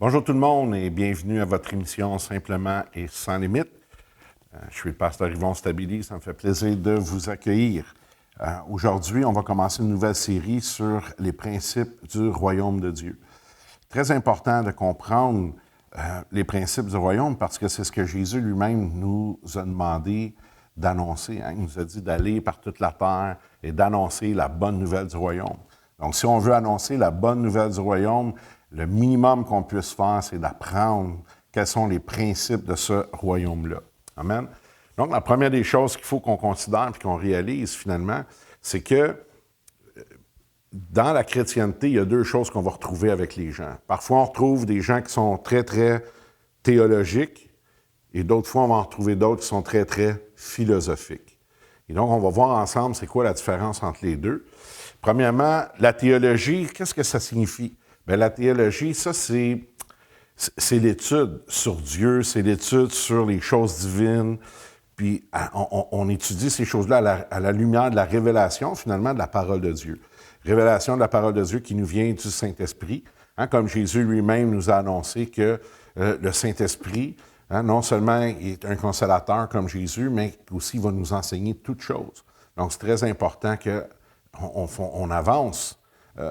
Bonjour tout le monde et bienvenue à votre émission Simplement et sans limite. Je suis le pasteur Yvon Stabili, ça me fait plaisir de vous accueillir. Aujourd'hui, on va commencer une nouvelle série sur les principes du royaume de Dieu. Très important de comprendre les principes du royaume parce que c'est ce que Jésus lui-même nous a demandé d'annoncer. Il nous a dit d'aller par toute la terre et d'annoncer la bonne nouvelle du royaume. Donc, si on veut annoncer la bonne nouvelle du royaume, le minimum qu'on puisse faire, c'est d'apprendre quels sont les principes de ce royaume-là. Amen. Donc, la première des choses qu'il faut qu'on considère et qu'on réalise finalement, c'est que dans la chrétienté, il y a deux choses qu'on va retrouver avec les gens. Parfois, on retrouve des gens qui sont très, très théologiques et d'autres fois, on va en retrouver d'autres qui sont très, très philosophiques. Et donc, on va voir ensemble c'est quoi la différence entre les deux. Premièrement, la théologie, qu'est-ce que ça signifie? Bien, la théologie, ça, c'est l'étude sur Dieu, c'est l'étude sur les choses divines. Puis, on étudie ces choses-là à la lumière de la révélation, finalement, de la parole de Dieu. Révélation de la parole de Dieu qui nous vient du Saint-Esprit. Comme Jésus lui-même nous a annoncé que le Saint-Esprit, non seulement est un consolateur comme Jésus, mais aussi il va nous enseigner toutes choses. Donc, c'est très important qu'on avance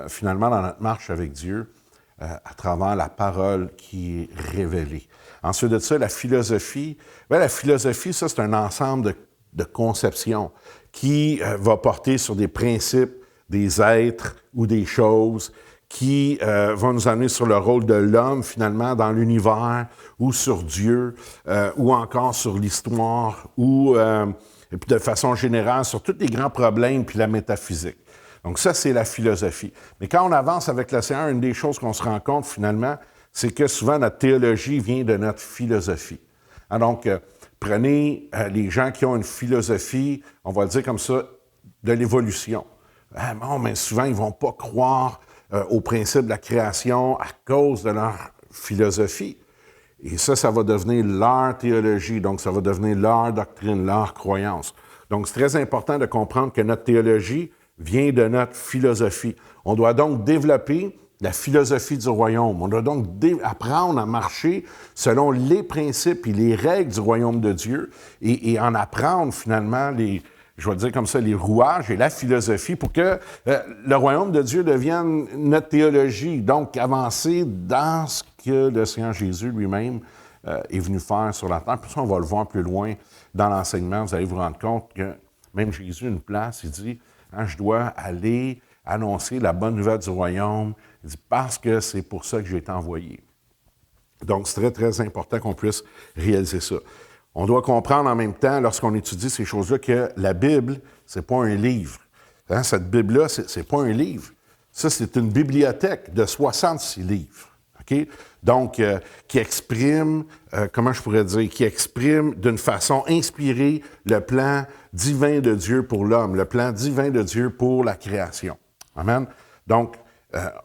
finalement dans notre marche avec Dieu à travers la parole qui est révélée. Ensuite de ça, la philosophie. Bien, la philosophie, ça, c'est un ensemble de conceptions qui va porter sur des principes, des êtres ou des choses qui vont nous amener sur le rôle de l'homme, finalement, dans l'univers, ou sur Dieu, ou encore sur l'histoire, ou, et puis de façon générale, sur tous les grands problèmes, puis la métaphysique. Donc ça, c'est la philosophie. Mais quand on avance avec le Seigneur, une des choses qu'on se rend compte, finalement, c'est que souvent, notre théologie vient de notre philosophie. Donc, prenez les gens qui ont une philosophie, on va le dire comme ça, de l'évolution. Bon, mais souvent, ils ne vont pas croire au principe de la création à cause de leur philosophie. Et ça va devenir leur théologie, donc ça va devenir leur doctrine, leur croyance. Donc, c'est très important de comprendre que notre théologie vient de notre philosophie. On doit donc développer la philosophie du royaume. On doit donc apprendre à marcher selon les principes et les règles du royaume de Dieu et en apprendre finalement je vais dire comme ça, les rouages et la philosophie pour que le royaume de Dieu devienne notre théologie, donc avancer dans ce que le Seigneur Jésus lui-même est venu faire sur la terre. Puis ça, on va le voir plus loin dans l'enseignement. Vous allez vous rendre compte que même Jésus, une place, il dit, je dois aller annoncer la bonne nouvelle du royaume. Il dit, parce que c'est pour ça que j'ai été envoyé. Donc, c'est très, très important qu'on puisse réaliser ça. On doit comprendre en même temps, lorsqu'on étudie ces choses-là, que la Bible, ce n'est pas un livre. Cette Bible-là, ce n'est pas un livre. Ça, c'est une bibliothèque de 66 livres. Okay? Donc, qui exprime, qui exprime d'une façon inspirée le plan divin de Dieu pour l'homme, le plan divin de Dieu pour la création. Amen? Donc,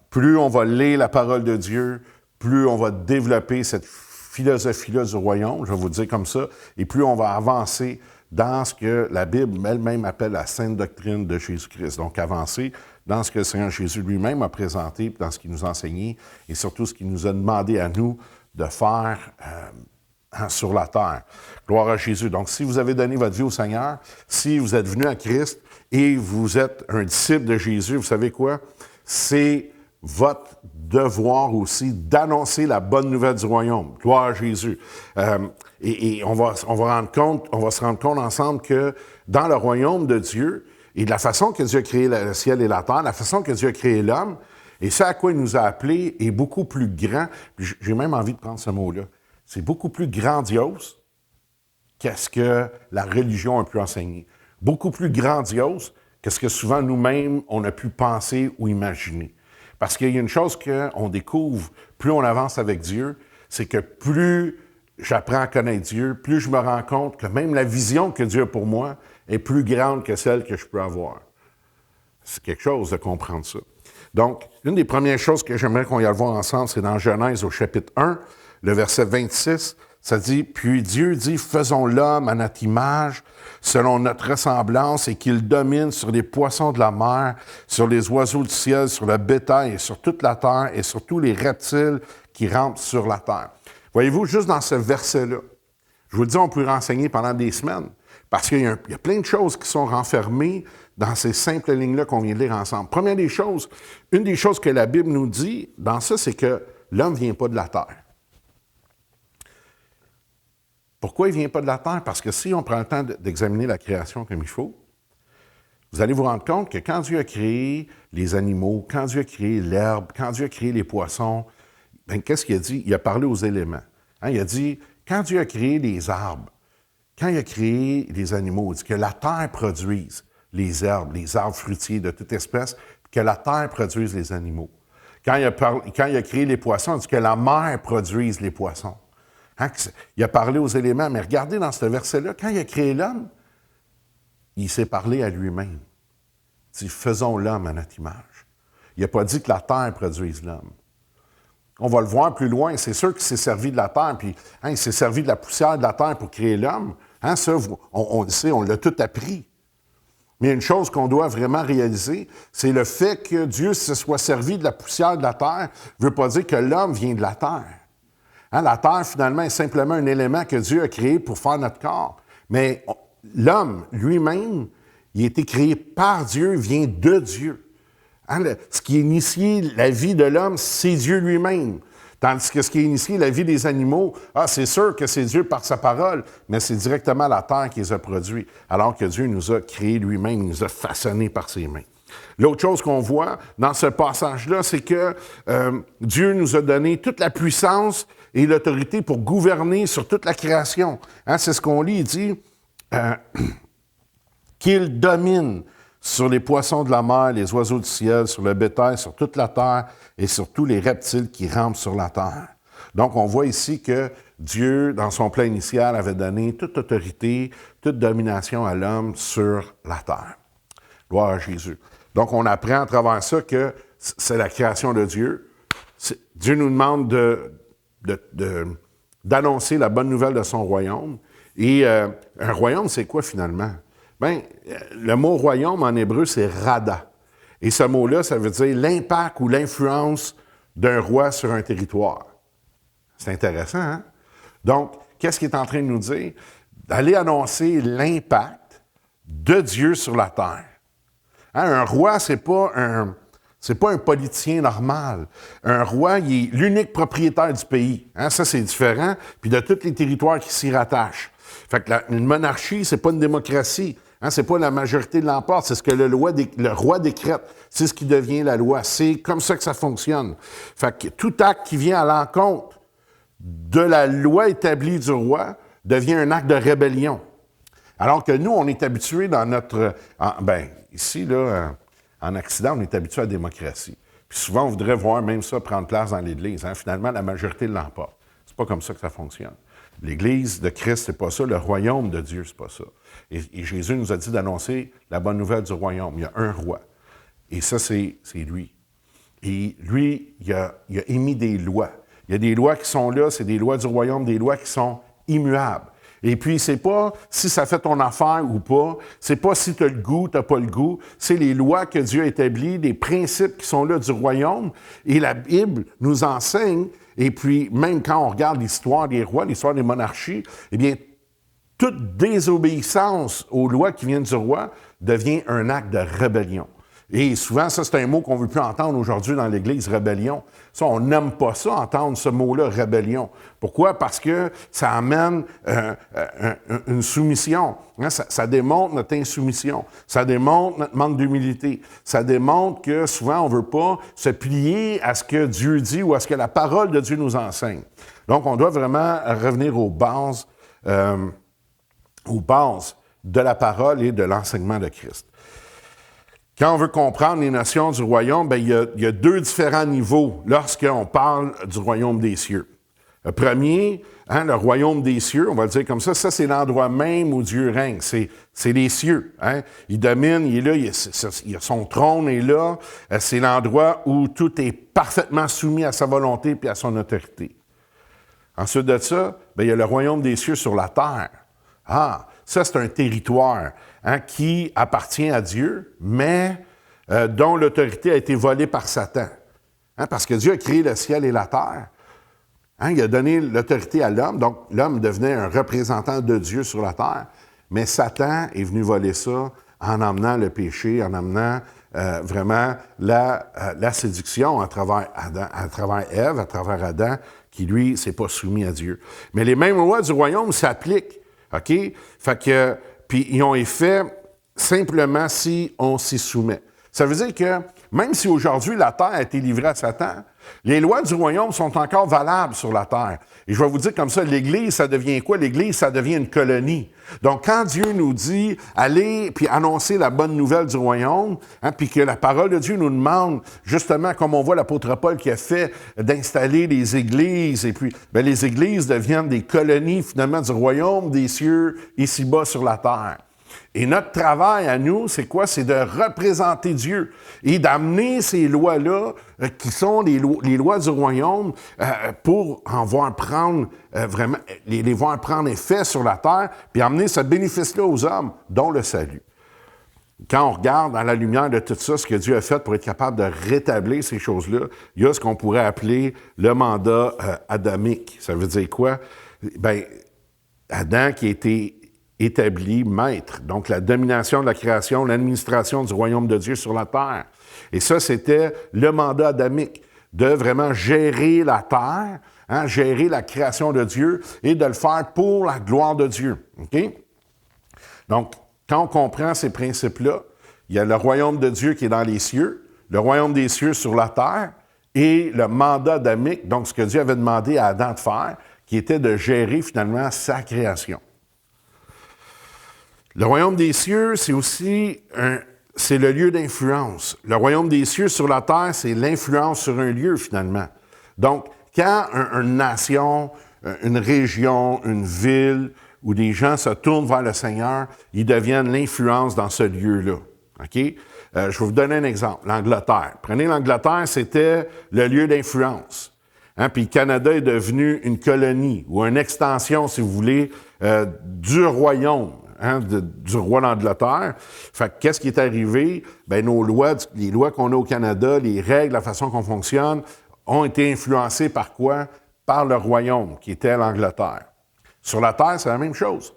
plus on va lire la parole de Dieu, plus on va développer cette philosophie-là du royaume, je vais vous le dire comme ça, et plus on va avancer dans ce que la Bible elle-même appelle la sainte doctrine de Jésus-Christ. Donc, avancer dans ce que le Seigneur Jésus lui-même a présenté, dans ce qu'il nous a enseigné, et surtout ce qu'il nous a demandé à nous de faire sur la terre. Gloire à Jésus. Donc, si vous avez donné votre vie au Seigneur, si vous êtes venu à Christ et vous êtes un disciple de Jésus, vous savez quoi? C'est votre devoir aussi d'annoncer la bonne nouvelle du royaume. Gloire à Jésus. Et on va se rendre compte ensemble que dans le royaume de Dieu, et de la façon que Dieu a créé le ciel et la terre, la façon que Dieu a créé l'homme, et ce à quoi il nous a appelés est beaucoup plus grand. J'ai même envie de prendre ce mot-là. C'est beaucoup plus grandiose qu'est-ce que la religion a pu enseigner. Beaucoup plus grandiose que ce que souvent nous-mêmes, on a pu penser ou imaginer. Parce qu'il y a une chose qu'on découvre, plus on avance avec Dieu, c'est que plus j'apprends à connaître Dieu, plus je me rends compte que même la vision que Dieu a pour moi est plus grande que celle que je peux avoir. C'est quelque chose de comprendre ça. Donc, une des premières choses que j'aimerais qu'on y aille voir ensemble, c'est dans Genèse au chapitre 1, le verset 26. Ça dit, puis Dieu dit, faisons l'homme à notre image, selon notre ressemblance, et qu'il domine sur les poissons de la mer, sur les oiseaux du ciel, sur le bétail, et sur toute la terre, et sur tous les reptiles qui rampent sur la terre. Voyez-vous, juste dans ce verset-là, je vous le dis, on peut renseigner pendant des semaines, parce qu'il y a plein de choses qui sont renfermées dans ces simples lignes-là qu'on vient de lire ensemble. Première des choses, une des choses que la Bible nous dit dans ça, c'est que l'homme ne vient pas de la terre. Pourquoi il ne vient pas de la terre? Parce que si on prend le temps d'examiner la création comme il faut, vous allez vous rendre compte que quand Dieu a créé les animaux, quand Dieu a créé l'herbe, quand Dieu a créé les poissons, bien, qu'est-ce qu'il a dit? Il a parlé aux éléments. Hein? Il a dit, quand Dieu a créé les arbres, quand il a créé les animaux, il dit que la terre produise les arbres fruitiers de toute espèce, que la terre produise les animaux. Quand il a créé les poissons, il dit que la mer produise les poissons. Hein? Il a parlé aux éléments, mais regardez dans ce verset-là, quand il a créé l'homme, il s'est parlé à lui-même. Il dit, faisons l'homme à notre image. Il n'a pas dit que la terre produise l'homme. On va le voir plus loin. C'est sûr qu'il s'est servi de la terre, puis il s'est servi de la poussière de la terre pour créer l'homme. Hein, ça, on le sait, on l'a tout appris. Mais une chose qu'on doit vraiment réaliser, c'est le fait que Dieu se soit servi de la poussière de la terre ne veut pas dire que l'homme vient de la terre. Hein, la terre, finalement, est simplement un élément que Dieu a créé pour faire notre corps. Mais l'homme lui-même, il a été créé par Dieu, vient de Dieu. Hein, ce qui initie la vie de l'homme, c'est Dieu lui-même. Tandis que ce qui initie la vie des animaux, c'est sûr que c'est Dieu par sa parole, mais c'est directement la terre qui les a produits, alors que Dieu nous a créés lui-même, il nous a façonnés par ses mains. L'autre chose qu'on voit dans ce passage-là, c'est que Dieu nous a donné toute la puissance et l'autorité pour gouverner sur toute la création. Hein, c'est ce qu'on lit, il dit qu'il domine sur les poissons de la mer, les oiseaux du ciel, sur le bétail, sur toute la terre et sur tous les reptiles qui rampent sur la terre. Donc, on voit ici que Dieu, dans son plan initial, avait donné toute autorité, toute domination à l'homme sur la terre. Gloire à Jésus. Donc, on apprend à travers ça que c'est la création de Dieu. Dieu nous demande d'annoncer la bonne nouvelle de son royaume. Et un royaume, c'est quoi finalement? Bien, le mot royaume en hébreu, c'est rada. Et ce mot-là, ça veut dire l'impact ou l'influence d'un roi sur un territoire. C'est intéressant, hein? Donc, qu'est-ce qu'il est en train de nous dire? D'aller annoncer l'impact de Dieu sur la terre. Hein, un roi, c'est pas un politicien normal. Un roi, il est l'unique propriétaire du pays. Hein, ça, c'est différent. Puis de tous les territoires qui s'y rattachent. Fait que une monarchie, c'est pas une démocratie. Hein, c'est pas la majorité de l'emporte, c'est ce que le roi décrète. C'est ce qui devient la loi. C'est comme ça que ça fonctionne. Fait que tout acte qui vient à l'encontre de la loi établie du roi devient un acte de rébellion. Alors que nous, on est habitués dans notre... ici, là, en Occident, on est habitué à la démocratie. Puis souvent, on voudrait voir même ça prendre place dans l'Église. Hein? Finalement, la majorité l'emporte. C'est pas comme ça que ça fonctionne. L'Église de Christ, c'est pas ça. Le royaume de Dieu, c'est pas ça. Et Jésus nous a dit d'annoncer la bonne nouvelle du royaume. Il y a un roi. Et ça, c'est lui. Et lui, il a émis des lois. Il y a des lois qui sont là, c'est des lois du royaume, des lois qui sont immuables. Et puis, c'est pas si ça fait ton affaire ou pas, c'est pas si tu as le goût, tu n'as pas le goût, c'est les lois que Dieu a établies, des principes qui sont là du royaume. Et la Bible nous enseigne, et puis même quand on regarde l'histoire des rois, l'histoire des monarchies, eh bien, toute désobéissance aux lois qui viennent du roi devient un acte de rébellion. Et souvent, ça, c'est un mot qu'on ne veut plus entendre aujourd'hui dans l'Église, rébellion. Ça, on n'aime pas ça, entendre ce mot-là, rébellion. Pourquoi? Parce que ça amène une soumission. Hein? Ça démontre notre insoumission. Ça démontre notre manque d'humilité. Ça démontre que souvent, on ne veut pas se plier à ce que Dieu dit ou à ce que la parole de Dieu nous enseigne. Donc, on doit vraiment revenir aux bases de la parole et de l'enseignement de Christ. Quand on veut comprendre les notions du royaume, bien, il y a deux différents niveaux lorsqu'on parle du royaume des cieux. Le premier, hein, le royaume des cieux, on va le dire comme ça c'est l'endroit même où Dieu règne. C'est les cieux. Hein. Il domine, il est là, son trône est là. C'est l'endroit où tout est parfaitement soumis à sa volonté et à son autorité. Ensuite de ça, bien, il y a le royaume des cieux sur la terre. Ah, ça, c'est un territoire qui appartient à Dieu, mais dont l'autorité a été volée par Satan. Parce que Dieu a créé le ciel et la terre. Il a donné l'autorité à l'homme, donc l'homme devenait un représentant de Dieu sur la terre, mais Satan est venu voler ça en emmenant le péché, en emmenant vraiment la séduction à travers Adam, à travers Ève, à travers Adam, qui, lui, ne s'est pas soumis à Dieu. Mais les mêmes lois du royaume s'appliquent, OK? Fait que, puis ils ont effet simplement si on s'y soumet. Ça veut dire que même si aujourd'hui la terre a été livrée à Satan, les lois du royaume sont encore valables sur la terre. Et je vais vous dire comme ça, l'Église, ça devient quoi? L'Église, ça devient une colonie. Donc, quand Dieu nous dit, allez puis annoncer la bonne nouvelle du royaume, puis que la parole de Dieu nous demande, justement, comme on voit l'apôtre Paul qui a fait, d'installer les églises, et puis les églises deviennent des colonies, finalement, du royaume des cieux, ici-bas sur la terre. Et notre travail à nous, c'est quoi? C'est de représenter Dieu et d'amener ces lois-là, qui sont les lois du royaume, pour en voir prendre vraiment, les voir prendre effet sur la terre, puis amener ce bénéfice-là aux hommes, dont le salut. Quand on regarde dans la lumière de tout ça, ce que Dieu a fait pour être capable de rétablir ces choses-là, il y a ce qu'on pourrait appeler le mandat adamique. Ça veut dire quoi? Bien, Adam qui a été établi maître, donc la domination de la création, l'administration du royaume de Dieu sur la terre. Et ça, c'était le mandat adamique, de vraiment gérer la terre, gérer la création de Dieu et de le faire pour la gloire de Dieu. OK? Donc, quand on comprend ces principes-là, il y a le royaume de Dieu qui est dans les cieux, le royaume des cieux sur la terre et le mandat adamique, donc ce que Dieu avait demandé à Adam de faire, qui était de gérer finalement sa création. Le royaume des cieux, c'est aussi c'est le lieu d'influence. Le royaume des cieux sur la terre, c'est l'influence sur un lieu, finalement. Donc, quand une nation, une région, une ville, où des gens se tournent vers le Seigneur, ils deviennent l'influence dans ce lieu-là. OK? Je vais vous donner un exemple. L'Angleterre. Prenez l'Angleterre, c'était le lieu d'influence. Puis le Canada est devenu une colonie, ou une extension, si vous voulez, du royaume. Du roi d'Angleterre. Fait que qu'est-ce qui est arrivé? Bien, nos lois, les lois qu'on a au Canada, les règles, la façon qu'on fonctionne, ont été influencées par quoi? Par le royaume, qui était l'Angleterre. Sur la terre, c'est la même chose.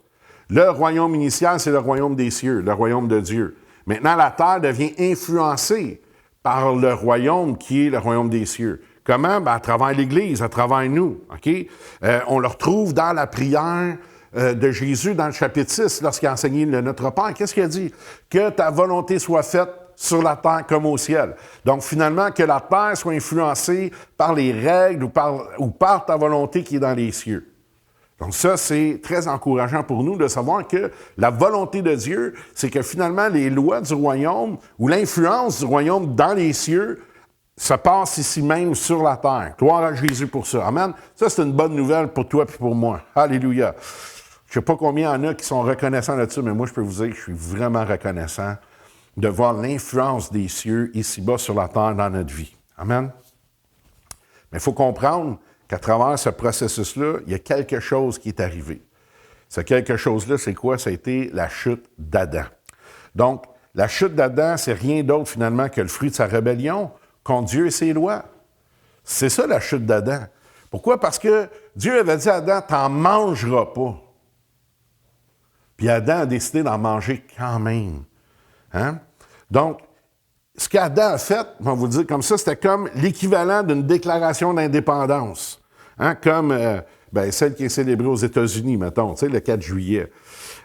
Le royaume initial, c'est le royaume des cieux, le royaume de Dieu. Maintenant, la terre devient influencée par le royaume qui est le royaume des cieux. Comment? Bien, à travers l'Église, à travers nous. OK? On le retrouve dans la prière de Jésus dans le chapitre 6, lorsqu'il a enseigné le Notre Père. Qu'est-ce qu'il a dit? Que ta volonté soit faite sur la terre comme au ciel. Donc, finalement, que la terre soit influencée par les règles ou par ta volonté qui est dans les cieux. Donc ça, c'est très encourageant pour nous de savoir que la volonté de Dieu, c'est que finalement, les lois du royaume ou l'influence du royaume dans les cieux se passe ici même sur la terre. Gloire à Jésus pour ça. Amen. Ça, c'est une bonne nouvelle pour toi et pour moi. Alléluia. Je ne sais pas combien il y en a qui sont reconnaissants là-dessus, mais moi, je peux vous dire que je suis vraiment reconnaissant de voir l'influence des cieux ici-bas sur la terre dans notre vie. Amen. Mais il faut comprendre qu'à travers ce processus-là, il y a quelque chose qui est arrivé. Ce quelque chose-là, c'est quoi? Ça a été la chute d'Adam. Donc, la chute d'Adam, c'est rien d'autre finalement que le fruit de sa rébellion contre Dieu et ses lois. C'est ça la chute d'Adam. Pourquoi? Parce que Dieu avait dit à Adam, « T'en mangeras pas. » Puis Adam a décidé d'en manger quand même. Donc, ce qu'Adam a fait, on va vous dire comme ça, c'était comme l'équivalent d'une déclaration d'indépendance. Comme celle qui est célébrée aux États-Unis, mettons, le 4 juillet.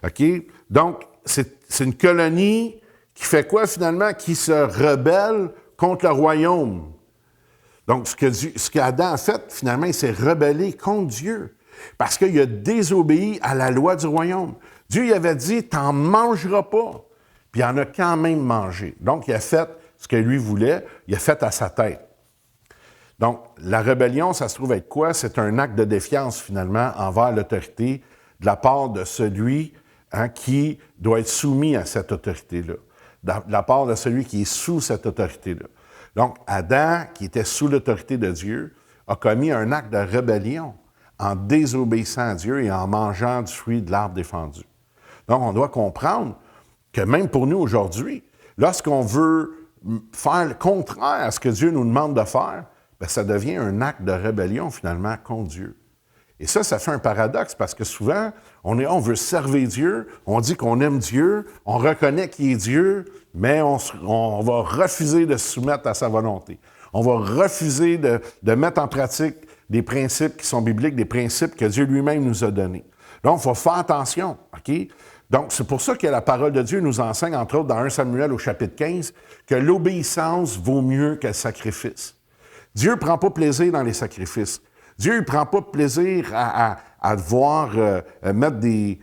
OK? Donc, c'est une colonie qui fait quoi, finalement? Qui se rebelle contre le royaume. Donc, ce qu'Adam a fait, finalement, il s'est rebellé contre Dieu. Parce qu'il a désobéi à la loi du royaume. Dieu il avait dit, « T'en mangeras pas. » Puis il en a quand même mangé. Donc, il a fait ce que lui voulait, il a fait à sa tête. Donc, la rébellion, ça se trouve être quoi? C'est un acte de défiance, finalement, envers l'autorité de la part de celui qui doit être soumis à cette autorité-là, de la part de celui qui est sous cette autorité-là. Donc, Adam, qui était sous l'autorité de Dieu, a commis un acte de rébellion en désobéissant à Dieu et en mangeant du fruit de l'arbre défendu. Donc, on doit comprendre que même pour nous aujourd'hui, lorsqu'on veut faire le contraire à ce que Dieu nous demande de faire, bien, ça devient un acte de rébellion finalement contre Dieu. Et ça fait un paradoxe parce que souvent, on veut servir Dieu, on dit qu'on aime Dieu, on reconnaît qu'il est Dieu, mais on va refuser de se soumettre à sa volonté. On va refuser de mettre en pratique des principes qui sont bibliques, des principes que Dieu lui-même nous a donnés. Donc, il faut faire attention, OK? Donc, c'est pour ça que la parole de Dieu nous enseigne, entre autres dans 1 Samuel au chapitre 15, que l'obéissance vaut mieux que le sacrifice. Dieu ne prend pas plaisir dans les sacrifices. Dieu ne prend pas plaisir à devoir mettre des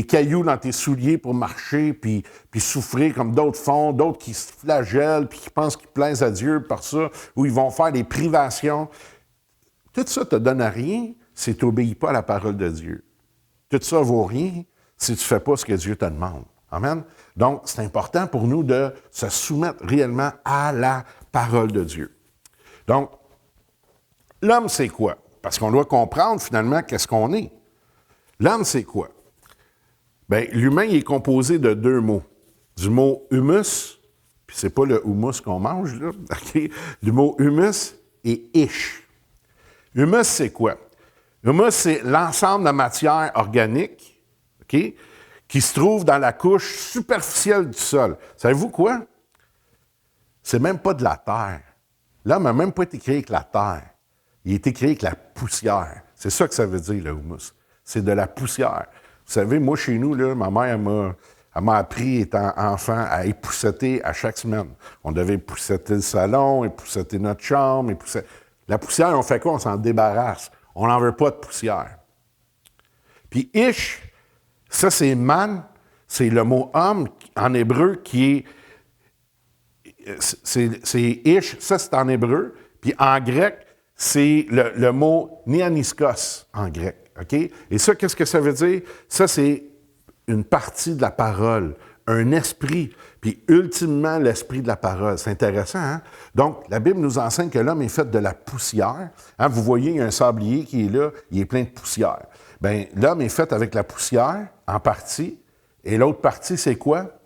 cailloux dans tes souliers pour marcher, puis souffrir comme d'autres font, d'autres qui se flagellent, puis qui pensent qu'ils plaisent à Dieu par ça, ou ils vont faire des privations. Tout ça ne te donne rien si tu n'obéis pas à la parole de Dieu. Tout ça ne vaut rien si tu ne fais pas ce que Dieu te demande. Amen? Donc, c'est important pour nous de se soumettre réellement à la parole de Dieu. Donc, l'homme, c'est quoi? Parce qu'on doit comprendre, finalement, qu'est-ce qu'on est. L'homme, c'est quoi? Bien, l'humain, il est composé de deux mots. Du mot « humus », puis c'est pas le houmous qu'on mange, là, OK? Du mot « humus » et « ish ». Humus, c'est quoi? Humus, c'est l'ensemble de matière organique, OK, qui se trouve dans la couche superficielle du sol. Savez-vous quoi? C'est même pas de la terre. L'homme n'a même pas été créé avec la terre. Il a été créé avec la poussière. C'est ça que ça veut dire, le houmous. C'est de la poussière. Vous savez, moi, chez nous, là, ma mère m'a appris, étant enfant, à épousseter à chaque semaine. On devait épousseter le salon, épousseter notre chambre, La poussière, on fait quoi? On s'en débarrasse. On n'en veut pas de poussière. Puis ish, ça c'est man, c'est le mot homme en hébreu qui est... C'est ish, ça c'est en hébreu. Puis en grec, c'est le mot néaniskos en grec. OK? Et ça, qu'est-ce que ça veut dire? Ça, c'est une partie de la parole, un esprit, puis ultimement l'esprit de la parole. C'est intéressant, hein? Donc, la Bible nous enseigne que l'homme est fait de la poussière. Hein? Vous voyez, il y a un sablier qui est là, il est plein de poussière. Bien, l'homme est fait avec la poussière, en partie, et l'autre partie, c'est quoi?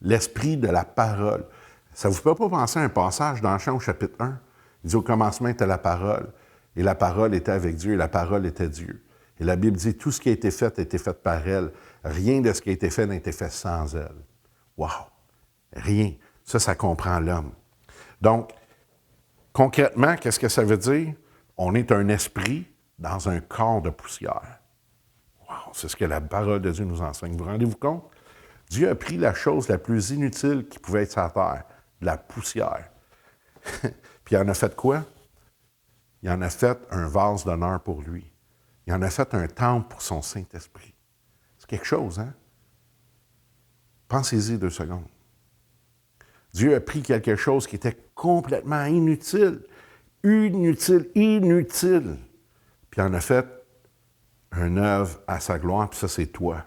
L'esprit de la parole. Ça ne vous fait pas penser à un passage dans Chant au chapitre 1? Il dit, au commencement était la parole, et la parole était avec Dieu, et la parole était Dieu. Et la Bible dit, tout ce qui a été fait par elle. Rien de ce qui a été fait n'a été fait sans elle. Wow! Rien. Ça comprend l'homme. Donc, concrètement, qu'est-ce que ça veut dire? On est un esprit dans un corps de poussière. Wow! C'est ce que la parole de Dieu nous enseigne. Vous rendez-vous compte? Dieu a pris la chose la plus inutile qui pouvait être sur la terre, de la poussière. Puis il en a fait quoi? Il en a fait un vase d'honneur pour lui. Il en a fait un temple pour son Saint-Esprit. C'est quelque chose, hein? Pensez-y 2 secondes. Dieu a pris quelque chose qui était complètement inutile, puis en a fait une œuvre à sa gloire, puis ça, c'est toi.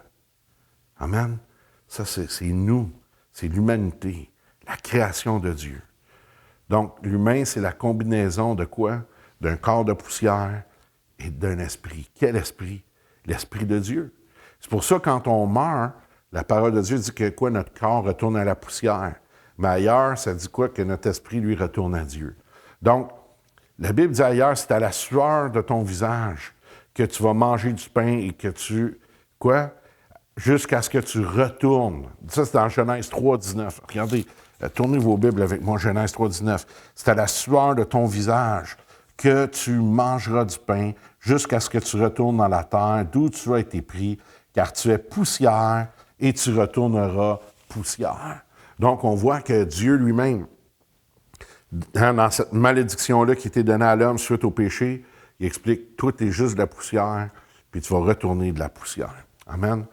Amen? Ça, c'est nous, c'est l'humanité, la création de Dieu. Donc, l'humain, c'est la combinaison de quoi? D'un corps de poussière et d'un esprit. Quel esprit? L'esprit de Dieu. C'est pour ça, quand on meurt, la parole de Dieu dit que quoi? Notre corps retourne à la poussière. Mais ailleurs, ça dit quoi? Que notre esprit, lui, retourne à Dieu. Donc, la Bible dit ailleurs, c'est à la sueur de ton visage que tu vas manger du pain et que tu... Quoi? Jusqu'à ce que tu retournes. Ça, c'est dans Genèse 3, 19. Regardez, tournez vos Bibles avec moi, Genèse 3, 19. C'est à la sueur de ton visage que tu mangeras du pain jusqu'à ce que tu retournes dans la terre d'où tu as été pris, car tu es poussière et tu retourneras poussière. Donc, on voit que Dieu lui-même, dans cette malédiction-là qui était donnée à l'homme suite au péché, il explique, toi, tu es juste de la poussière, puis tu vas retourner de la poussière. Amen.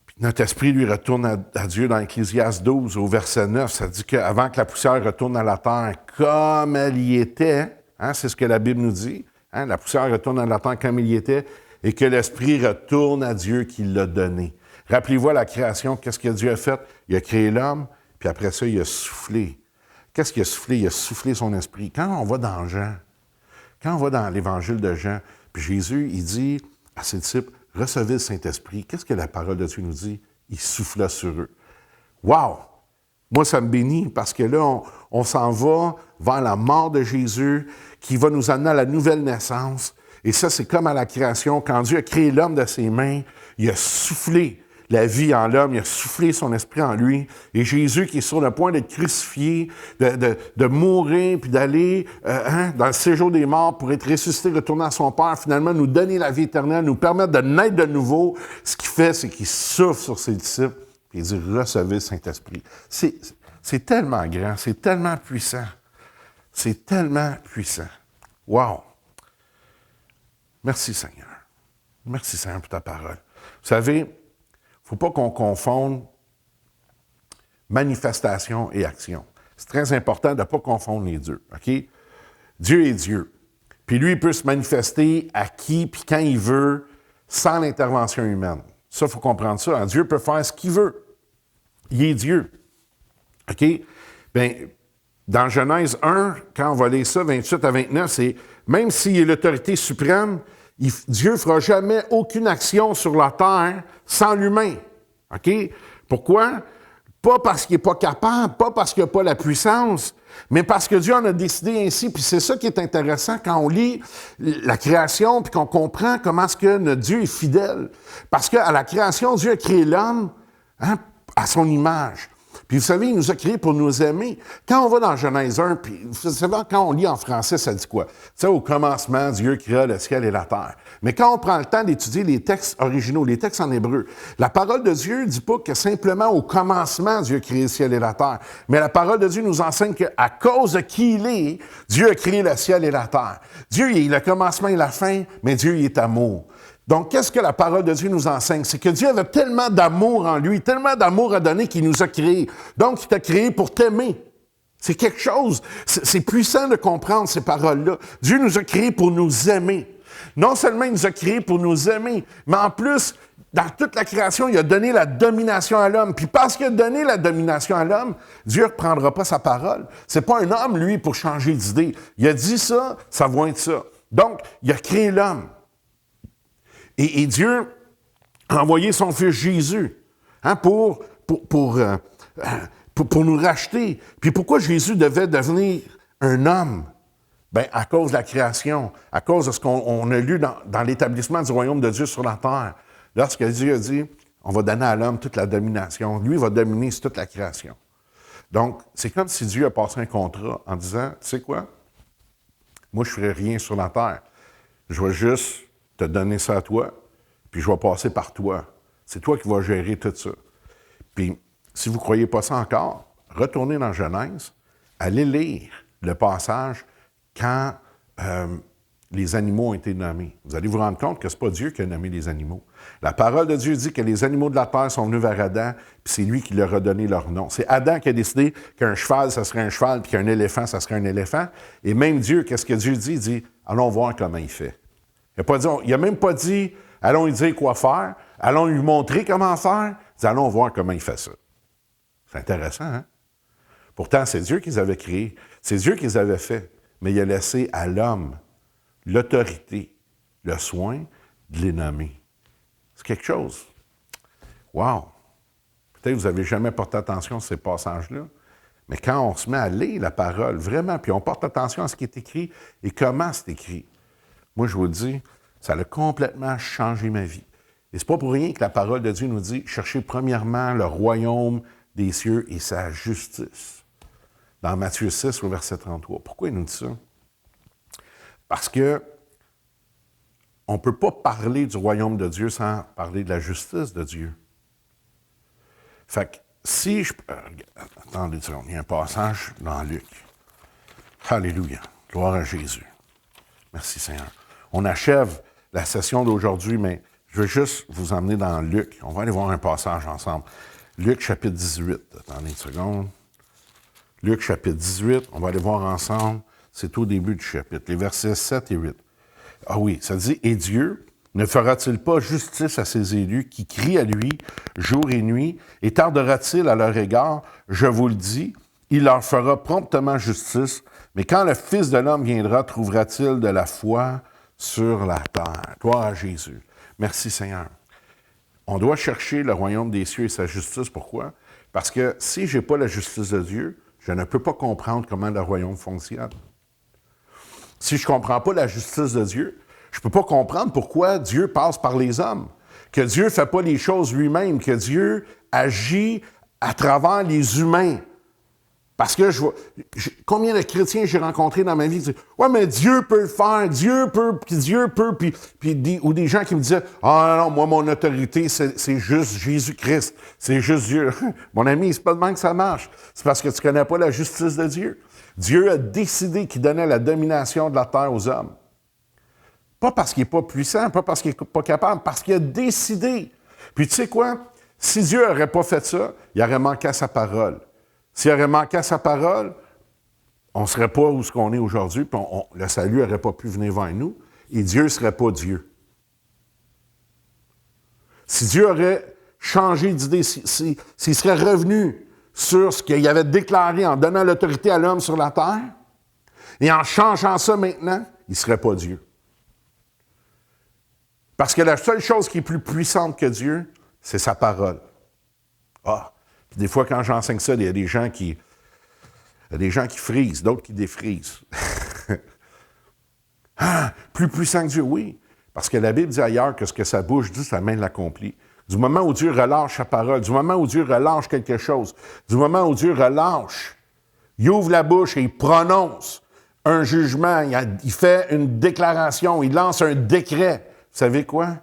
Puis notre esprit, lui, retourne à Dieu dans Ecclésiaste 12, au verset 9. Ça dit qu'avant que la poussière retourne à la terre comme elle y était, hein, c'est ce que la Bible nous dit, hein, la poussière retourne à la terre comme elle y était, et que l'esprit retourne à Dieu qui l'a donné. Rappelez-vous à la création, qu'est-ce que Dieu a fait? Il a créé l'homme, puis après ça, il a soufflé. Qu'est-ce qu'il a soufflé? Il a soufflé son esprit. Quand on va dans Jean, Quand on va dans l'Évangile de Jean, puis Jésus, il dit à ses disciples, « Recevez le Saint-Esprit », qu'est-ce que la parole de Dieu nous dit? Il souffla sur eux. Wow! Moi, ça me bénit parce que là, on s'en va vers la mort de Jésus qui va nous amener à la nouvelle naissance. Et ça, c'est comme à la création. Quand Dieu a créé l'homme de ses mains, il a soufflé la vie en l'homme, il a soufflé son esprit en lui. Et Jésus, qui est sur le point d'être crucifié, de mourir, puis d'aller dans le séjour des morts pour être ressuscité, retourner à son Père, finalement nous donner la vie éternelle, nous permettre de naître de nouveau, ce qu'il fait, c'est qu'il souffle sur ses disciples. Il dit, recevez le Saint-Esprit. C'est tellement grand, c'est tellement puissant. C'est tellement puissant. Wow! Merci Seigneur. Merci Seigneur pour ta parole. Vous savez, il ne faut pas qu'on confonde manifestation et action. C'est très important de ne pas confondre les deux. OK? Dieu est Dieu. Puis lui, il peut se manifester à qui puis quand il veut, sans l'intervention humaine. Ça, il faut comprendre ça. Dieu peut faire ce qu'il veut. Il est Dieu. OK? Bien, dans Genèse 1, quand on va lire ça, 28 à 29, c'est même s'il est l'autorité suprême, Dieu ne fera jamais aucune action sur la terre sans l'humain. OK? Pourquoi? Pas parce qu'il n'est pas capable, pas parce qu'il n'a pas la puissance, mais parce que Dieu en a décidé ainsi. Puis c'est ça qui est intéressant quand on lit la création puis qu'on comprend comment est-ce que notre Dieu est fidèle. Parce qu'à la création, Dieu a créé l'homme à son image. Puis vous savez, il nous a créés pour nous aimer. Quand on va dans Genèse 1, puis vous savez, quand on lit en français, ça dit quoi? Tu sais, au commencement, Dieu créa le ciel et la terre. Mais quand on prend le temps d'étudier les textes originaux, les textes en hébreu, la parole de Dieu ne dit pas que simplement au commencement, Dieu a créé le ciel et la terre. Mais la parole de Dieu nous enseigne qu'à cause de qui il est, Dieu a créé le ciel et la terre. Dieu, il est le commencement et la fin, mais Dieu, il est amour. Donc, qu'est-ce que la parole de Dieu nous enseigne? C'est que Dieu avait tellement d'amour en lui, tellement d'amour à donner qu'il nous a créés. Donc, il t'a créé pour t'aimer. C'est quelque chose, c'est puissant de comprendre ces paroles-là. Dieu nous a créés pour nous aimer. Non seulement il nous a créés pour nous aimer, mais en plus, dans toute la création, il a donné la domination à l'homme. Puis parce qu'il a donné la domination à l'homme, Dieu ne reprendra pas sa parole. C'est pas un homme, lui, pour changer d'idée. Il a dit ça, ça va être ça. Donc, il a créé l'homme. Et Dieu a envoyé son Fils Jésus pour nous racheter. Puis pourquoi Jésus devait devenir un homme? Bien, à cause de la création, à cause de ce qu'on a lu dans l'établissement du royaume de Dieu sur la terre. Lorsque Dieu a dit, on va donner à l'homme toute la domination. Lui va dominer sur toute la création. Donc, c'est comme si Dieu a passé un contrat en disant, tu sais quoi? Moi, je ne ferai rien sur la terre. Je vais juste te donner ça à toi, puis je vais passer par toi. C'est toi qui vas gérer tout ça. Puis, si vous ne croyez pas ça encore, retournez dans Genèse, allez lire le passage quand les animaux ont été nommés. Vous allez vous rendre compte que ce n'est pas Dieu qui a nommé les animaux. La parole de Dieu dit que les animaux de la terre sont venus vers Adam, puis c'est lui qui leur a donné leur nom. C'est Adam qui a décidé qu'un cheval, ça serait un cheval, puis qu'un éléphant, ça serait un éléphant. Et même Dieu, qu'est-ce que Dieu dit? Il dit, allons voir comment il fait. Il n'a même pas dit, allons lui dire quoi faire, allons lui montrer comment faire, il dit, allons voir comment il fait ça. C'est intéressant, hein? Pourtant, c'est Dieu qui les avait créés, c'est Dieu qui les avait fait, mais il a laissé à l'homme l'autorité, le soin de les nommer. C'est quelque chose. Wow! Peut-être que vous n'avez jamais porté attention à ces passages-là, mais quand on se met à lire la parole, vraiment, puis on porte attention à ce qui est écrit et comment c'est écrit, moi, je vous le dis, ça a complètement changé ma vie. Et c'est pas pour rien que la parole de Dieu nous dit « Cherchez premièrement le royaume des cieux et sa justice ». Dans Matthieu 6, au verset 33. Pourquoi il nous dit ça? Parce que on ne peut pas parler du royaume de Dieu sans parler de la justice de Dieu. Fait que si je... attendez, il y a un passage dans Luc. Alléluia. Gloire à Jésus. Merci Seigneur. On achève la session d'aujourd'hui, mais je veux juste vous emmener dans Luc. On va aller voir un passage ensemble. Luc, chapitre 18. Attendez une seconde. Luc, chapitre 18. On va aller voir ensemble. C'est au début du chapitre, les versets 7 et 8. Ah oui, ça dit, « Et Dieu ne fera-t-il pas justice à ses élus qui crient à lui jour et nuit, et tardera-t-il à leur égard? Je vous le dis, il leur fera promptement justice, mais quand le Fils de l'homme viendra, trouvera-t-il de la foi sur la terre? Gloire à Jésus. Merci Seigneur. On doit chercher le royaume des cieux et sa justice. Pourquoi? Parce que si je n'ai pas la justice de Dieu, je ne peux pas comprendre comment le royaume fonctionne. Si je ne comprends pas la justice de Dieu, je ne peux pas comprendre pourquoi Dieu passe par les hommes, que Dieu ne fait pas les choses lui-même, que Dieu agit à travers les humains. Parce que combien de chrétiens j'ai rencontrés dans ma vie qui disent « Ouais, mais Dieu peut le faire, Dieu peut, ou des gens qui me disaient « Ah non, moi, mon autorité, c'est juste Jésus-Christ, c'est juste Dieu. » Mon ami, c'est pas de même que ça marche. C'est parce que tu ne connais pas la justice de Dieu. Dieu a décidé qu'il donnait la domination de la terre aux hommes. Pas parce qu'il n'est pas puissant, pas parce qu'il n'est pas capable, parce qu'il a décidé. Puis tu sais quoi? Si Dieu n'aurait pas fait ça, il aurait manqué à sa parole. S'il aurait manqué à sa parole, on ne serait pas où on est aujourd'hui, puis le salut n'aurait pas pu venir vers nous, et Dieu ne serait pas Dieu. Si Dieu aurait changé d'idée, s'il serait revenu sur ce qu'il avait déclaré en donnant l'autorité à l'homme sur la terre, et en changeant ça maintenant, il ne serait pas Dieu. Parce que la seule chose qui est plus puissante que Dieu, c'est sa parole. Ah! Puis des fois, quand j'enseigne ça, il y a des gens qui frisent, d'autres qui défrisent. Ah! Plus puissant que Dieu, oui. Parce que la Bible dit ailleurs que ce que sa bouche dit, sa main l'accomplit. Du moment où Dieu relâche sa parole, du moment où Dieu relâche quelque chose, du moment où Dieu relâche, il ouvre la bouche et il prononce un jugement, il fait une déclaration, il lance un décret. Vous savez quoi?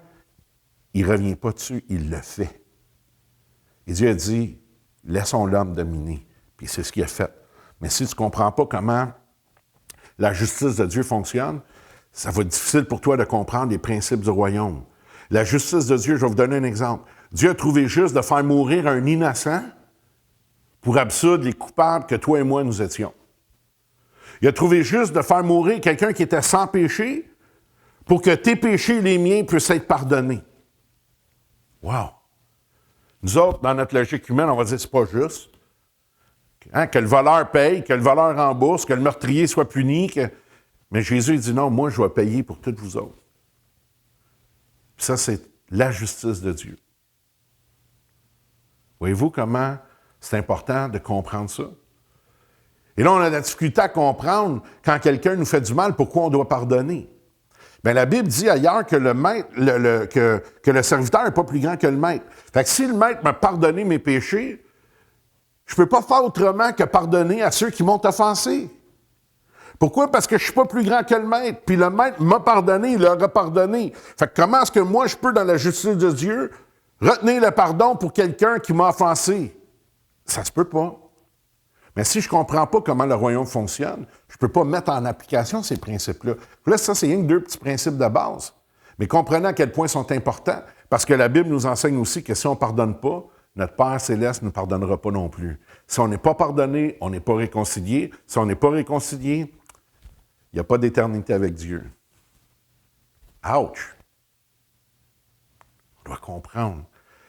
Il ne revient pas dessus, il le fait. Et Dieu a dit, laissons l'homme dominer. Puis c'est ce qu'il a fait. Mais si tu ne comprends pas comment la justice de Dieu fonctionne, ça va être difficile pour toi de comprendre les principes du royaume. La justice de Dieu, je vais vous donner un exemple. Dieu a trouvé juste de faire mourir un innocent pour absoudre les coupables que toi et moi nous étions. Il a trouvé juste de faire mourir quelqu'un qui était sans péché pour que tes péchés et les miens puissent être pardonnés. Wow! Nous autres, dans notre logique humaine, on va dire que c'est pas juste. Hein, que le voleur paye, que le voleur rembourse, que le meurtrier soit puni. Mais Jésus dit non, moi je vais payer pour toutes vous autres. Puis ça, c'est la justice de Dieu. Voyez-vous comment c'est important de comprendre ça? Et là, on a de la difficulté à comprendre quand quelqu'un nous fait du mal, pourquoi on doit pardonner. Bien, la Bible dit ailleurs que le maître, que le serviteur n'est pas plus grand que le maître. Fait que si le maître m'a pardonné mes péchés, je ne peux pas faire autrement que pardonner à ceux qui m'ont offensé. Pourquoi? Parce que je ne suis pas plus grand que le maître. Puis le maître m'a pardonné, il l'aura pardonné. Fait que comment est-ce que moi, je peux, dans la justice de Dieu, retenir le pardon pour quelqu'un qui m'a offensé? Ça se peut pas. Mais si je ne comprends pas comment le royaume fonctionne, je ne peux pas mettre en application ces principes-là. Là, ça, c'est rien que 2 petits principes de base. Mais comprenez à quel point ils sont importants, parce que la Bible nous enseigne aussi que si on ne pardonne pas, notre Père céleste ne nous pardonnera pas non plus. Si on n'est pas pardonné, on n'est pas réconcilié. Si on n'est pas réconcilié, il n'y a pas d'éternité avec Dieu. Ouch! On doit comprendre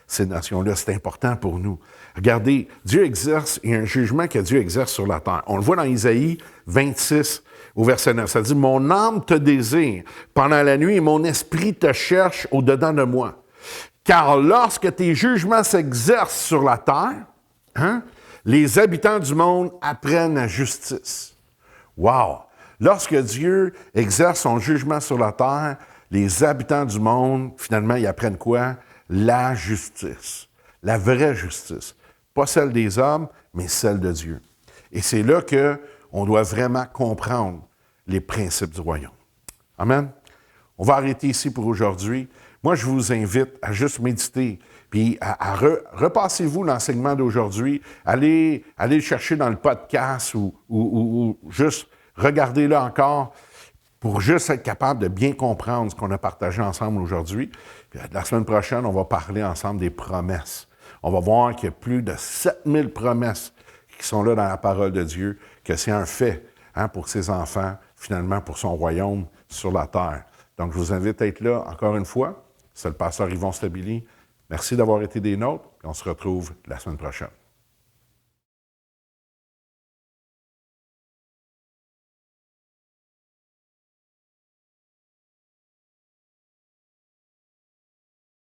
ces notions-là. C'est important pour nous. Regardez, Dieu exerce, il y a un jugement que Dieu exerce sur la terre. On le voit dans Isaïe 26, au verset 9. Ça dit, « Mon âme te désire pendant la nuit et mon esprit te cherche au-dedans de moi. Car lorsque tes jugements s'exercent sur la terre, les habitants du monde apprennent la justice. » Wow! Lorsque Dieu exerce son jugement sur la terre, les habitants du monde, finalement, ils apprennent quoi? La justice. La vraie justice. Pas celle des hommes, mais celle de Dieu. Et c'est là qu'on doit vraiment comprendre les principes du royaume. Amen? On va arrêter ici pour aujourd'hui. Moi, je vous invite à juste méditer, puis à repassez-vous l'enseignement d'aujourd'hui, allez le chercher dans le podcast ou juste regardez-le encore pour juste être capable de bien comprendre ce qu'on a partagé ensemble aujourd'hui. Puis, la semaine prochaine, on va parler ensemble des promesses. On va voir qu'il y a plus de 7000 promesses qui sont là dans la parole de Dieu, que c'est un fait pour ses enfants, finalement pour son royaume sur la terre. Donc, je vous invite à être là encore une fois. C'est le pasteur Yvon Stabili. Merci d'avoir été des nôtres et on se retrouve la semaine prochaine.